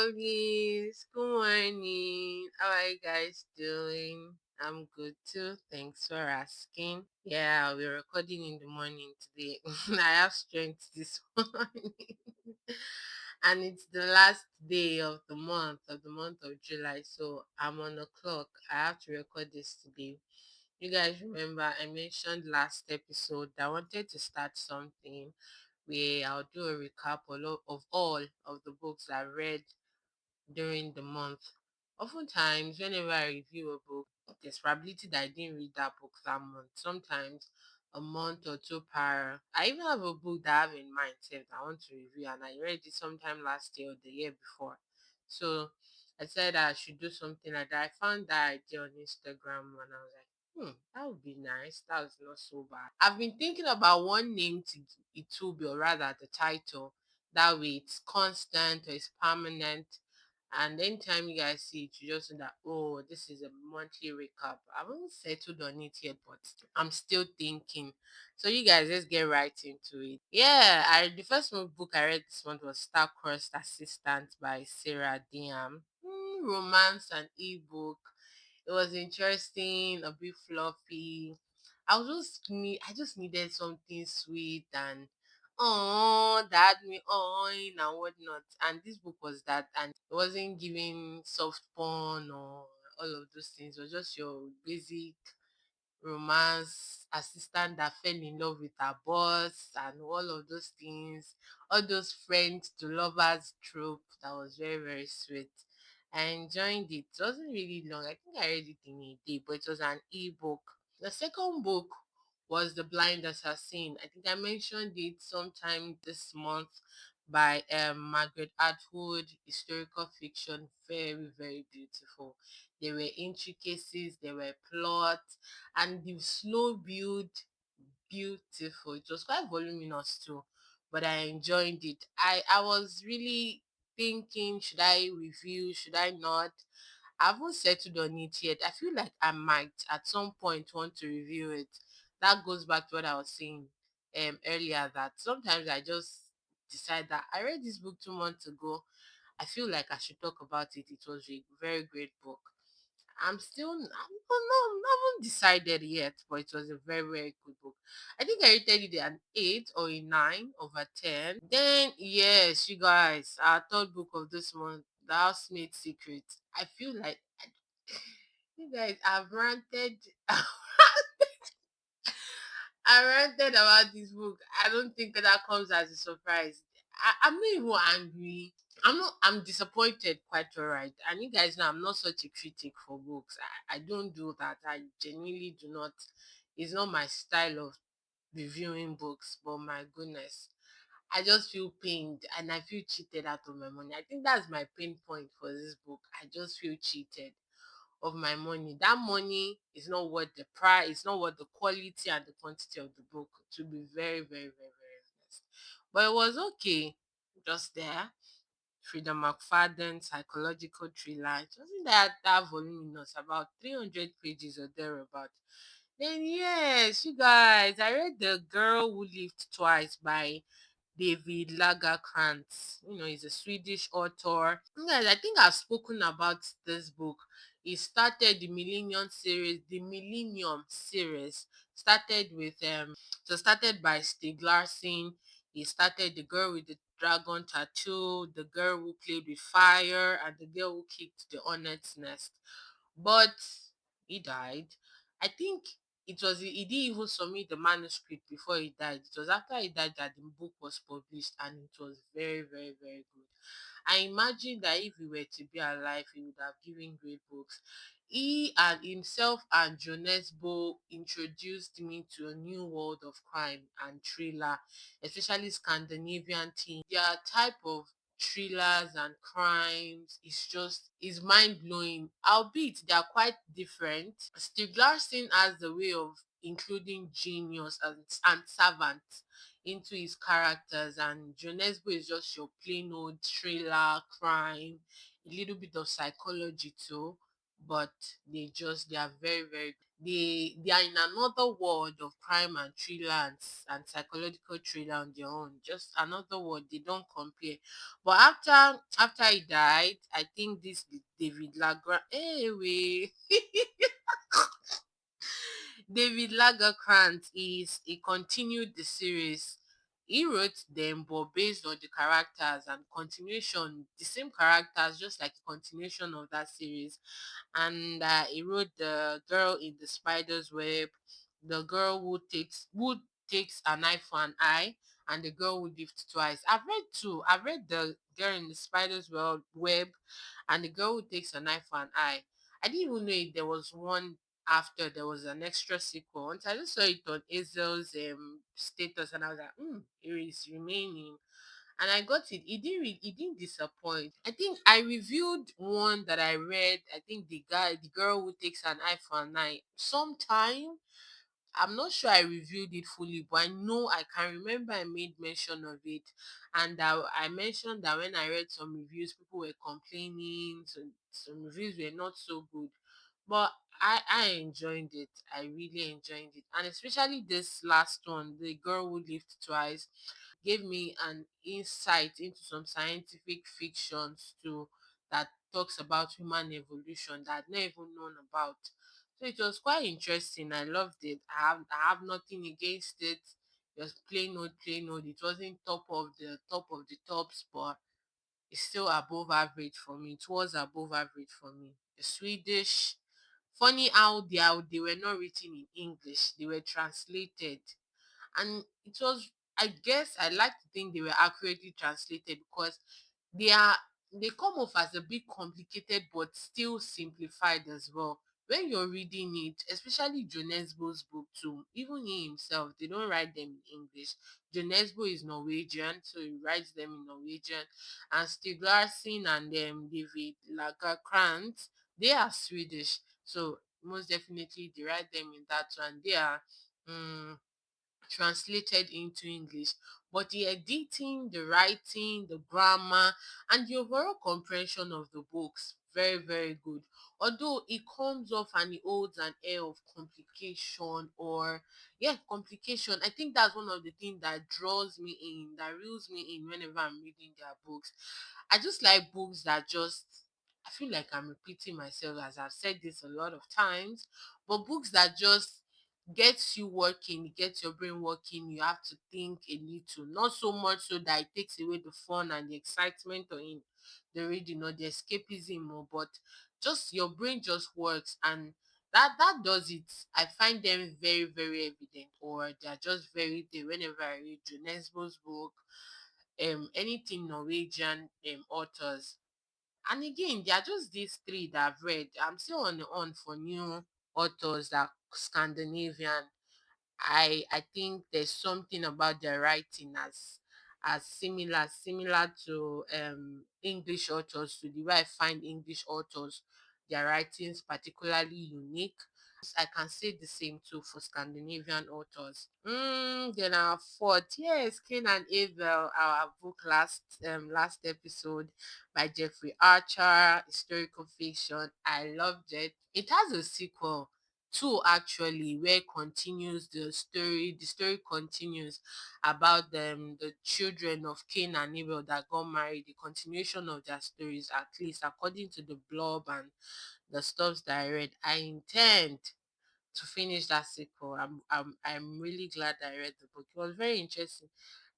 doggies. Good morning. How are you guys doing? I'm good too. Thanks for asking. Yeah, we're recording in the morning today. I have strength this morning. And it's the last day of the month of July. So I'm on the clock. I have to record this today. You guys remember I mentioned last episode that I wanted to start something where I'll do a recap of all of the books I read during the month. Oftentimes, whenever I review a book, there's probability that I didn't read that book that month. Sometimes a month or two prior. I even have a book that I have in mind that I want to review, and I read it sometime last year or the year before. So I said I should do something like that. I found that idea on Instagram and I was like, that would be nice. That was not so bad. I've been thinking about one name to it will be, or rather the title. That way it's constant or it's permanent. And anytime you guys see it, you just know that, oh, this is a monthly recap. I haven't settled on it yet, but I'm still thinking. So you guys, let's get right into it. Yeah, the first book I read this month was Star-Crossed Assistant by Sarah Diam. Romance and ebook. It was interesting, a bit fluffy. I just needed something sweet and that me on and whatnot. And this book was that, and it wasn't giving soft porn or all of those things. It was just your basic romance assistant that fell in love with her boss and all of those things, all those friends to lovers trope that was very, very sweet. I enjoyed it. It wasn't really long. I think I read it in a day, but it was an ebook. The second book was The Blind Assassin. I think I mentioned it sometime this month by Margaret Atwood, historical fiction, very, very beautiful. There were intricacies, there were plots, and the slow build, beautiful. It was quite voluminous too, but I enjoyed it. I was really thinking, should I review, should I not? I haven't settled on it yet. I feel like I might at some point want to review it. That goes back to what I was saying earlier, that sometimes I just decide that I read this book 2 months ago. I feel like I should talk about it. It was a very great book. I'm not, I haven't decided yet, but it was a very, very good book. I think I rated it an 8 or a 9 over 10. Then, yes, you guys, our third book of this month, The Housemaid's Secret. I feel like, you guys, I've ranted, I ranted about this book. I don't think that comes as a surprise. I'm not even angry. I'm disappointed, quite alright. And you guys know I'm not such a critic for books. I don't do that. I genuinely do not. It's not my style of reviewing books, but my goodness. I just feel pained and I feel cheated out of my money. I think that's my pain point for this book. I just feel cheated of my money. That money is not worth the price, it's not worth the quality and the quantity of the book, to be very, very, very, very honest. But it was okay, just there. Freedom McFadden psychological thriller. It wasn't that voluminous, about 300 pages or thereabout. Then yes, you guys, I read The Girl Who Lived Twice by David Lagerkrantz. He's a Swedish author. Guys, I think I've spoken about this book. He started the Millennium series. Started with so started by Stieg Larsson. He started The Girl with the Dragon Tattoo, The Girl Who Played with Fire, and The Girl Who Kicked the Hornet's Nest. But he died. I think he didn't even submit the manuscript before he died. It was after he died that the book was published, and it was very, very, very good. I imagine that if he were to be alive, he would have given great books. He and himself and Jones Bo introduced me to a new world of crime and thriller, especially Scandinavian themes. Their type of thrillers and crimes is mind blowing. Albeit they are quite different. Steve Larson has the way of including genius and servant into his characters, and Jonesbo is just your plain old thriller, crime, a little bit of psychology too. but they are very, very they are in another world of crime and thriller and psychological thriller on their own. Just another world, they don't compare. But after he died, I think this David Lagra anyway. David Lagerkrantz is he continued the series. He wrote them, but based on the characters and continuation, the same characters, just like a continuation of that series. And he wrote the girl in the spider's web, the girl who takes an eye for an eye, and the girl who lived twice. I've read two. I've read the girl in the web, and the girl who takes an eye for an eye. I didn't even know if there was one after there was an extra sequel. Once I just saw it on Azel's status, and I was like, it is remaining. And I got it. It didn't disappoint. I think I reviewed one that I read. I think the girl who takes an eye for an eye. Sometime I'm not sure I reviewed it fully, but I know I can remember I made mention of it, and I mentioned that when I read some reviews, people were complaining. So some reviews were not so good, but I enjoyed it. I really enjoyed it, and especially this last one, the girl who lived twice gave me an insight into some scientific fictions too that talks about human evolution that I'd not even known about. So it was quite interesting. I loved it. I have nothing against it. Just plain old, plain old. It wasn't top of the tops, but it's still above average for me. It was above average for me. The Swedish, funny how they were not written in English. They were translated, and it was, I guess I like to think they were accurately translated because they are they come off as a bit complicated but still simplified as well. When you're reading it, especially Jonesbo's book too, even he himself, they don't write them in English. Jonesbo is Norwegian, so he writes them in Norwegian. And Stig Larsson and David Lagerkrantz, they are Swedish. So most definitely they write them in that one. They are um, translated into English. But the editing, the writing, the grammar, and the overall comprehension of the books, very, very good. Although it comes off and it holds an air of complication or, yeah, complication. I think that's one of the things that draws me in, that reels me in whenever I'm reading their books. I just like books that just, I feel like I'm repeating myself as I've said this a lot of times, but books that just gets you working, gets your brain working. You have to think a little, not so much so that it takes away the fun and the excitement or in the reading or the escapism, or but just your brain just works, and that does it. I find them very, very evident, or they're just very there whenever I read Jonesbo's book, anything Norwegian authors. And again, there are just these three that I've read. I'm still on for new authors that Scandinavian. I think there's something about their writing as similar to English authors, to the way I find English authors, their writings particularly unique. I can say the same too for Scandinavian authors. Then our fourth, yes, Cain and Abel, our book last episode by Jeffrey Archer, historical fiction. I loved it. It has a sequel two actually, where continues the story. The story continues about the children of Cain and Abel that got married. The continuation of their stories, at least according to the blog and the stuffs that I read. I intend to finish that sequel. I'm really glad I read the book. It was very interesting.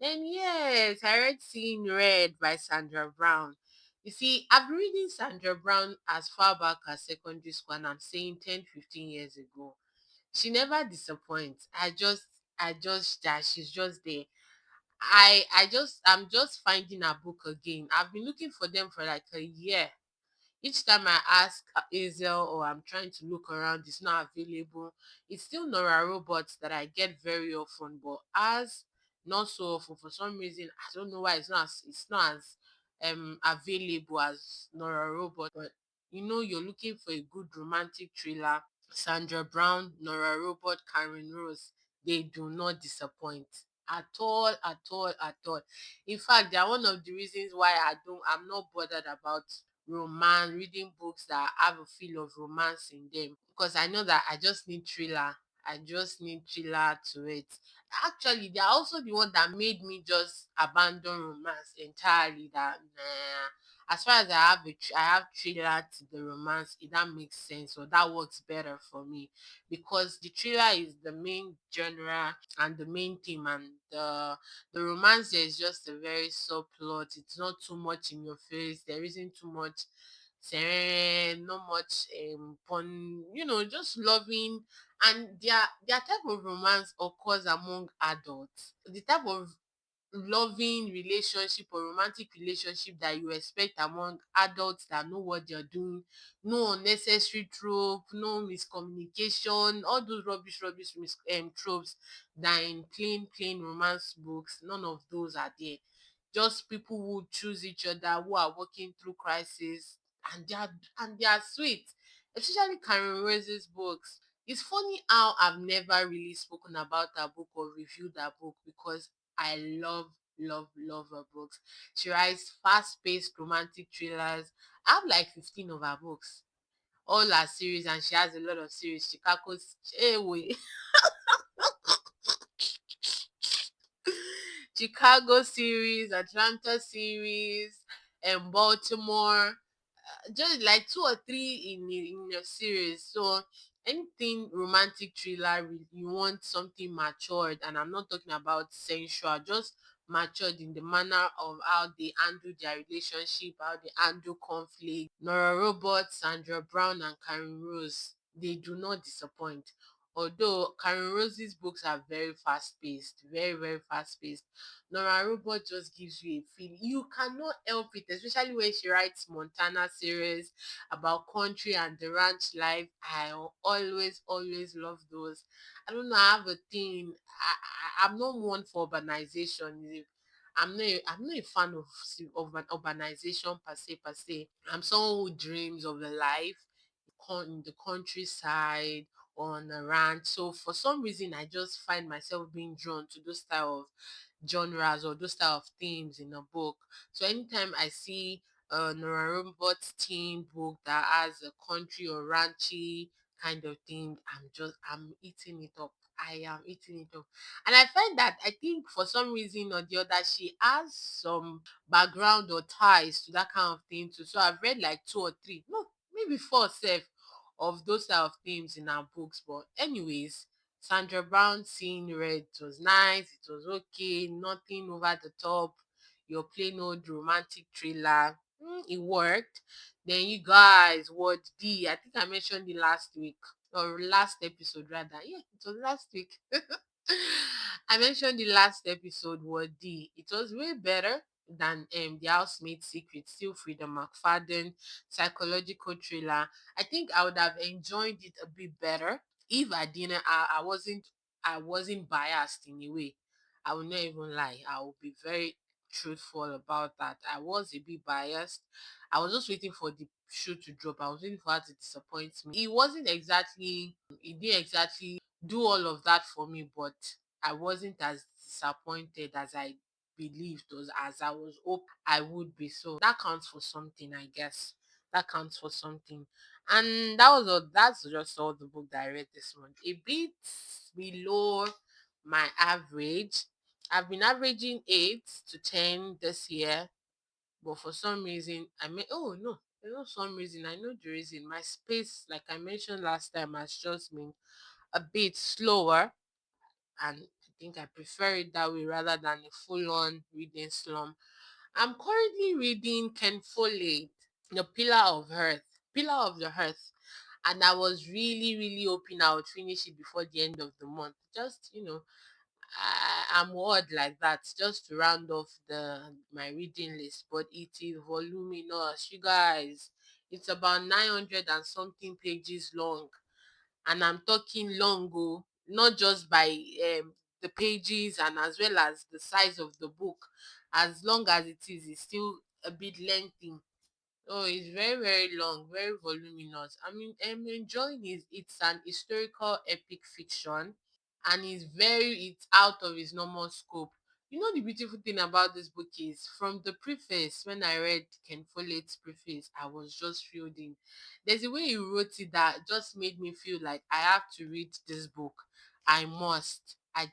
Then yes, I read Seeing Red by Sandra Brown. You see, I've been reading Sandra Brown as far back as secondary school, and I'm saying 10, 15 years ago. She never disappoints. I just that she's just there. I'm just finding her book again. I've been looking for them for like a year. Each time I ask Azel or I'm trying to look around, it's not available. It's still Nora Robots that I get very often, but as not so often for some reason. I don't know why it's not as available as Nora Robot. But you're looking for a good romantic thriller. Sandra Brown, Nora Robot, Karen Rose, they do not disappoint at all, at all, at all. In fact, they are one of the reasons why I'm not bothered about romance, reading books that have a feel of romance in them, because I know that I just need thriller. I just need thriller to it. Actually, they are also the one that made me just abandon romance entirely. That nah, as far as I have thriller to the romance, if that makes sense, or that works better for me, because the thriller is the main genre and the main theme, and the romance there is just a very subplot. It's not too much in your face. There isn't too much not much pun, just loving. And their type of romance occurs among adults. The type of loving relationship or romantic relationship that you expect among adults that know what they're doing, no unnecessary trope, no miscommunication, all those rubbish tropes that in plain romance books, none of those are there. Just people who choose each other, who are working through crisis, and they are sweet, especially Karen Rose's books. It's funny how I've never really spoken about her book or reviewed her book, because I love her books. She writes fast-paced romantic thrillers. I have like 15 of her books, all her series, and she has a lot of series. Chicago's, hey, wait. Chicago series, Atlanta series, and Baltimore, just like two or three in your series. So anything romantic thriller, you want something matured, and I'm not talking about sensual, just matured in the manner of how they handle their relationship, how they handle conflict. Nora Roberts, Sandra Brown, and Karen Rose, they do not disappoint. Although Karen Rose's books are very fast paced, very fast paced, Nora Robot just gives you a feel. You cannot help it, especially when she writes Montana series about country and the ranch life. I always love those. I don't know, I have a thing. I'm not one for urbanization. I'm not a fan of an urbanization per se. I'm someone who dreams of a life in the countryside or on a ranch. So for some reason, I just find myself being drawn to those style of genres or those style of themes in a book. So anytime I see a Nora Roberts teen book that has a country or ranchy kind of thing, I'm eating it up. I am eating it up. And I find that, I think for some reason or the other, she has some background or ties to that kind of thing too. So I've read like two or three, no, maybe four self of those type of themes in her books. But anyways, Sandra Brown Seeing Red, it was nice, it was okay, nothing over the top, your plain old romantic thriller. It worked. Then you guys, what D? I think I mentioned it last week, or last episode rather. Yeah, it was last week. I mentioned the last episode, what D. It was way better than The Housemaid Secret, still Freedom McFadden, psychological thriller. I think I would have enjoyed it a bit better if I didn't. I wasn't biased in a way. I will not even lie. I will be very truthful about that. I was a bit biased. I was just waiting for the shoe to drop. I was waiting for her to disappoint me. It didn't exactly do all of that for me, but I wasn't as disappointed as I believed, or as I was hoping I would be. So that counts for something, I guess. That counts for something. And that's just all the book that I read this month. A bit below my average. I've been averaging 8 to 10 this year, but for some reason oh no, there's no some reason. I know the reason. My space, like I mentioned last time, has just been a bit slower, and I think I prefer it that way rather than a full-on reading slump. I'm currently reading Ken Follett, The Pillar of the Earth, and I was really hoping I would finish it before the end of the month. Just I'm odd like that, just to round off my reading list. But it is voluminous, you guys. It's about 900 and something pages long, and I'm talking long, oh, not just by the pages and as well as the size of the book. As long as it is, it's still a bit lengthy. Oh, it's very long, very voluminous. I mean, I'm enjoying it. It's an historical epic fiction, and it's out of its normal scope. You know the beautiful thing about this book is from the preface, when I read Ken Follett's preface, I was just thrilled in. There's a way he wrote it that just made me feel like I have to read this book. I must. I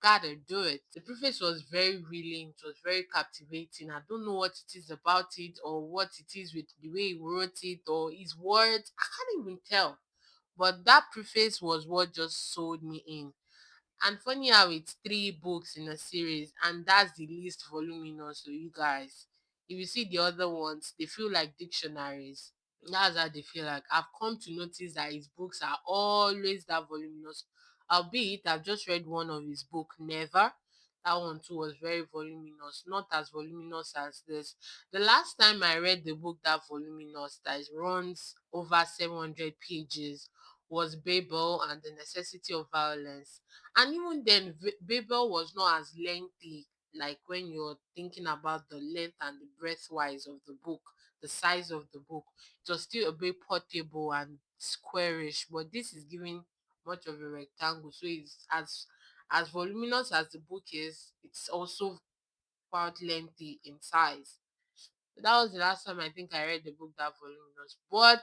gotta do it. The preface was very reeling, it was very captivating. I don't know what it is about it or what it is with the way he wrote it or his words. I can't even tell. But that preface was what just sold me in. And funny how it's three books in a series, and that's the least voluminous. So you guys, if you see the other ones, they feel like dictionaries. That's how they feel like. I've come to notice that his books are always that voluminous. Albeit, I've just read one of his book, Never. That one too was very voluminous, not as voluminous as this. The last time I read the book that voluminous, that runs over 700 pages, was Babel and the Necessity of Violence. And even then, Babel was not as lengthy, like when you're thinking about the length and the breadth wise of the book, the size of the book. It was still a bit portable and squarish, but this is giving much of a rectangle. So it's as voluminous as the book is, it's also quite lengthy in size. So that was the last time I think I read the book that voluminous. But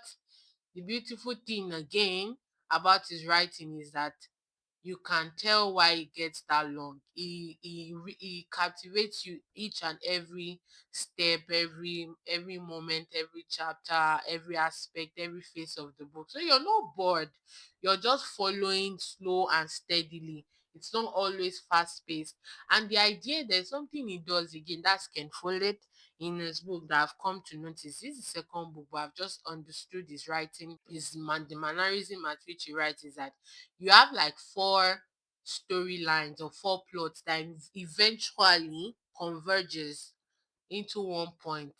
the beautiful thing again about his writing is that you can tell why it gets that long. He captivates you each and every step, every moment, every chapter, every aspect, every phase of the book. So you're not bored. You're just following slow and steadily. It's not always fast paced. And the idea, there's something he does again, that's Ken Follett in his book that I've come to notice. This is the second book, but I've just understood his writing, the mannerism at which he writes is that you have like four storylines or four plots that eventually converges into one point.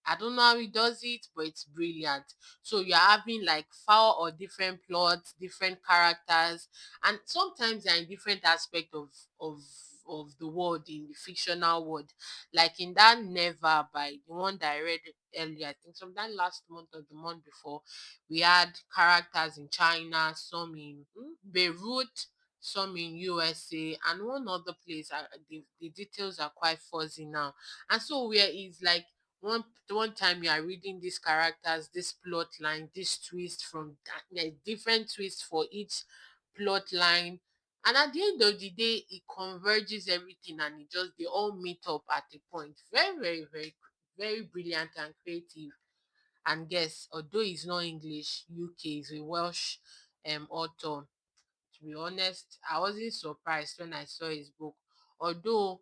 I don't know how he does it, but it's brilliant. So you're having like four or different plots, different characters, and sometimes they're in different aspects of the world, in the fictional world. Like in that Never, by the one that I read earlier, I think sometime last month or the month before, we had characters in China, some in Beirut, some in USA, and one other place. The details are quite fuzzy now. And so where is like one time you are reading these characters, this plot line, this twist from different twists for each plot line. And at the end of the day, it converges everything and it just they all meet up at a point. Very, very, very, very brilliant and creative. And guess, although he's not English, UK is a Welsh author. To be honest, I wasn't surprised when I saw his book. Although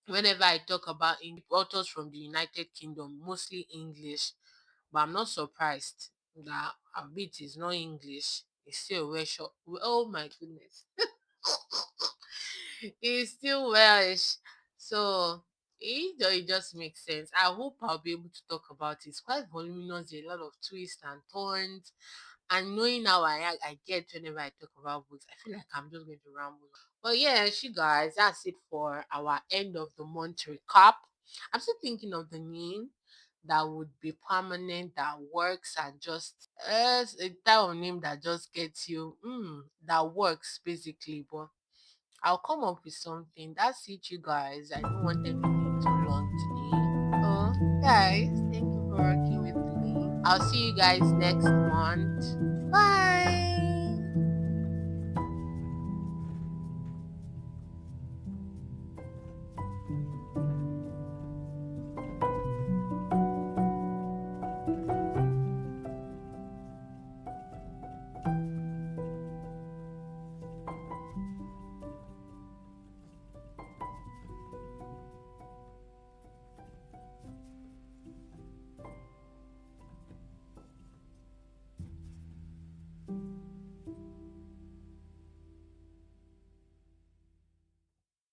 whenever I talk about authors from the United Kingdom, mostly English, but I'm not surprised that a bit is not English. It's still Welsh. Oh my goodness. It's still Welsh. So it just makes sense. I hope I'll be able to talk about it. It's quite voluminous, a lot of twists and turns. And knowing how I get whenever I talk about books, I feel like I'm just going to ramble. But yeah, you guys, that's it for our end of the month recap. I'm still thinking of the name that would be permanent, that works, and just a type of name that just gets you, that works basically. But I'll come up with something. That's it, you guys. I don't want anything too long today. Oh, guys, thank you for working with me. I'll see you guys next month. Bye.